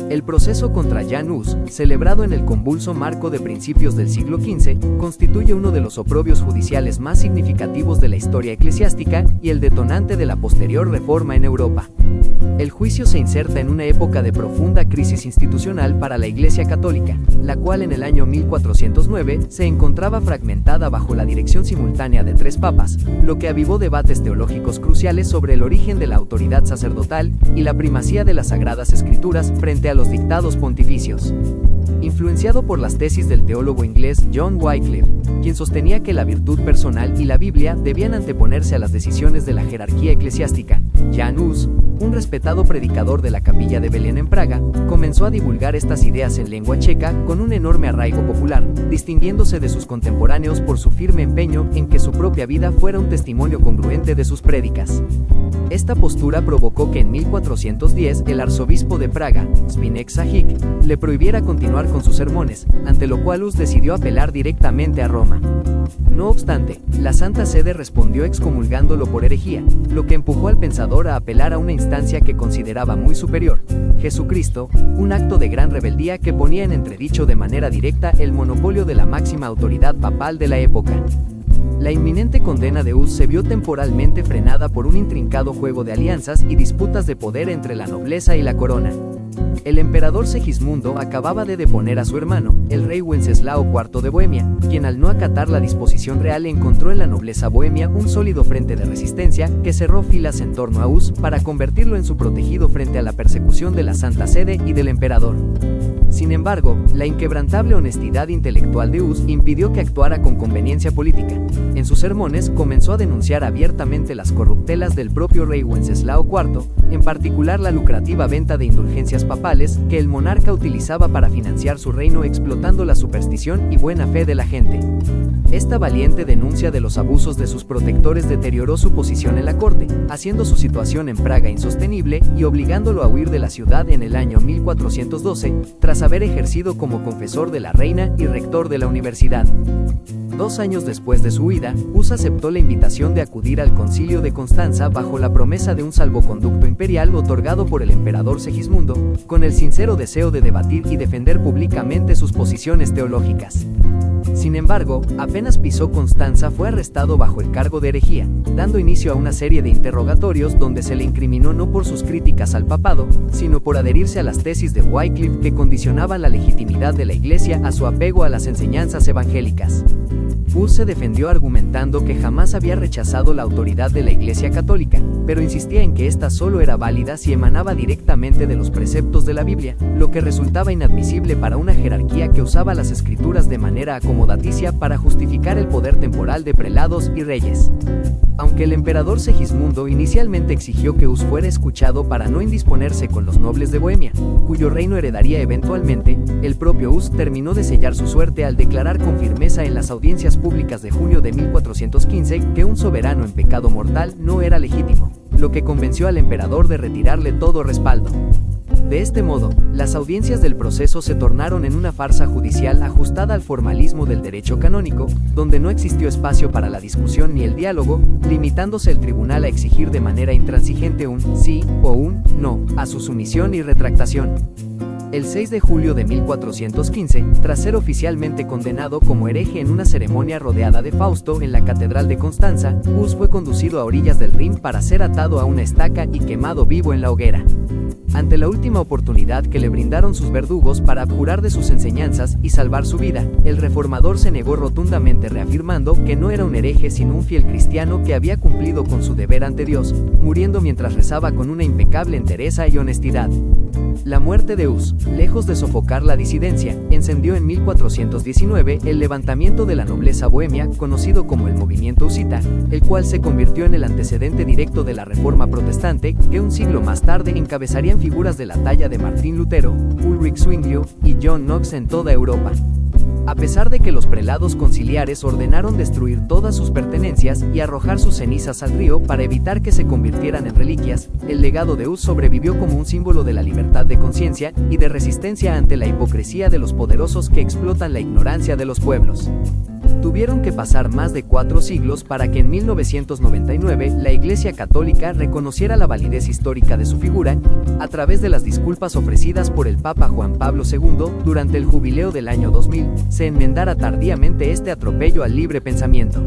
El proceso contra Jan Hus, celebrado en el convulso marco de principios del siglo XV, constituye uno de los oprobios judiciales más significativos de la historia eclesiástica y el detonante de la posterior reforma en Europa. El juicio se inserta en una época de profunda crisis institucional para la Iglesia Católica, la cual en el año 1409 se encontraba fragmentada bajo la dirección simultánea de 3 papas, lo que avivó debates teológicos cruciales sobre el origen de la autoridad sacerdotal y la primacía de las Sagradas Escrituras frente a los dictados pontificios. Influenciado por las tesis del teólogo inglés John Wycliffe, quien sostenía que la virtud personal y la Biblia debían anteponerse a las decisiones de la jerarquía eclesiástica, Jan Hus, un respetado predicador de la Capilla de Belén en Praga, comenzó a divulgar estas ideas en lengua checa con un enorme arraigo popular, distinguiéndose de sus contemporáneos por su firme empeño en que su propia vida fuera un testimonio congruente de sus prédicas. Esta postura provocó que en 1410 el arzobispo de Praga, Zbigniew Zajíc, le prohibiera continuar con sus sermones, ante lo cual Hus decidió apelar directamente a Roma. No obstante, la Santa Sede respondió excomulgándolo por herejía, lo que empujó al pensador a apelar a una instancia que consideraba muy superior, Jesucristo, un acto de gran rebeldía que ponía en entredicho de manera directa el monopolio de la máxima autoridad papal de la época. La inminente condena de Hus se vio temporalmente frenada por un intrincado juego de alianzas y disputas de poder entre la nobleza y la corona. El emperador Segismundo acababa de deponer a su hermano, el rey Wenceslao IV de Bohemia, quien al no acatar la disposición real encontró en la nobleza bohemia un sólido frente de resistencia que cerró filas en torno a Hus para convertirlo en su protegido frente a la persecución de la Santa Sede y del emperador. Sin embargo, la inquebrantable honestidad intelectual de Hus impidió que actuara con conveniencia política. En sus sermones comenzó a denunciar abiertamente las corruptelas del propio rey Wenceslao IV, en particular la lucrativa venta de indulgencias papales que el monarca utilizaba para financiar su reino explotando la superstición y buena fe de la gente. Esta valiente denuncia de los abusos de sus protectores deterioró su posición en la corte, haciendo su situación en Praga insostenible y obligándolo a huir de la ciudad en el año 1412, tras haber ejercido como confesor de la reina y rector de la universidad. 2 años después de su huida, Hus aceptó la invitación de acudir al Concilio de Constanza bajo la promesa de un salvoconducto imperial otorgado por el emperador Segismundo, con el sincero deseo de debatir y defender públicamente sus posiciones teológicas. Sin embargo, apenas pisó Constanza fue arrestado bajo el cargo de herejía, dando inicio a una serie de interrogatorios donde se le incriminó no por sus críticas al papado, sino por adherirse a las tesis de Wycliffe que condicionaban la legitimidad de la Iglesia a su apego a las enseñanzas evangélicas. Hus se defendió argumentando que jamás había rechazado la autoridad de la Iglesia Católica, pero insistía en que ésta solo era válida si emanaba directamente de los preceptos de la Biblia, lo que resultaba inadmisible para una jerarquía que usaba las Escrituras de manera acomodaticia para justificar el poder temporal de prelados y reyes. Aunque el emperador Segismundo inicialmente exigió que Hus fuera escuchado para no indisponerse con los nobles de Bohemia, cuyo reino heredaría eventualmente, el propio Hus terminó de sellar su suerte al declarar con firmeza en las audiencias públicas de junio de 1415 que un soberano en pecado mortal no era legítimo, lo que convenció al emperador de retirarle todo respaldo. De este modo, las audiencias del proceso se tornaron en una farsa judicial ajustada al formalismo del derecho canónico, donde no existió espacio para la discusión ni el diálogo, limitándose el tribunal a exigir de manera intransigente un sí o un no a su sumisión y retractación. El 6 de julio de 1415, tras ser oficialmente condenado como hereje en una ceremonia rodeada de Fausto en la Catedral de Constanza, Hus fue conducido a orillas del Rin para ser atado a una estaca y quemado vivo en la hoguera. Ante la última oportunidad que le brindaron sus verdugos para abjurar de sus enseñanzas y salvar su vida, el reformador se negó rotundamente reafirmando que no era un hereje sino un fiel cristiano que había cumplido con su deber ante Dios, muriendo mientras rezaba con una impecable entereza y honestidad. La muerte de Hus, lejos de sofocar la disidencia, encendió en 1419 el levantamiento de la nobleza bohemia, conocido como el movimiento husita, el cual se convirtió en el antecedente directo de la Reforma protestante, que un siglo más tarde encabezarían figuras de la talla de Martín Lutero, Ulrich Zwinglio y John Knox en toda Europa. A pesar de que los prelados conciliares ordenaron destruir todas sus pertenencias y arrojar sus cenizas al río para evitar que se convirtieran en reliquias, el legado de Hus sobrevivió como un símbolo de la libertad de conciencia y de resistencia ante la hipocresía de los poderosos que explotan la ignorancia de los pueblos. Tuvieron que pasar más de 4 siglos para que en 1999 la Iglesia Católica reconociera la validez histórica de su figura, a través de las disculpas ofrecidas por el Papa Juan Pablo II durante el jubileo del año 2000, se enmendara tardíamente este atropello al libre pensamiento.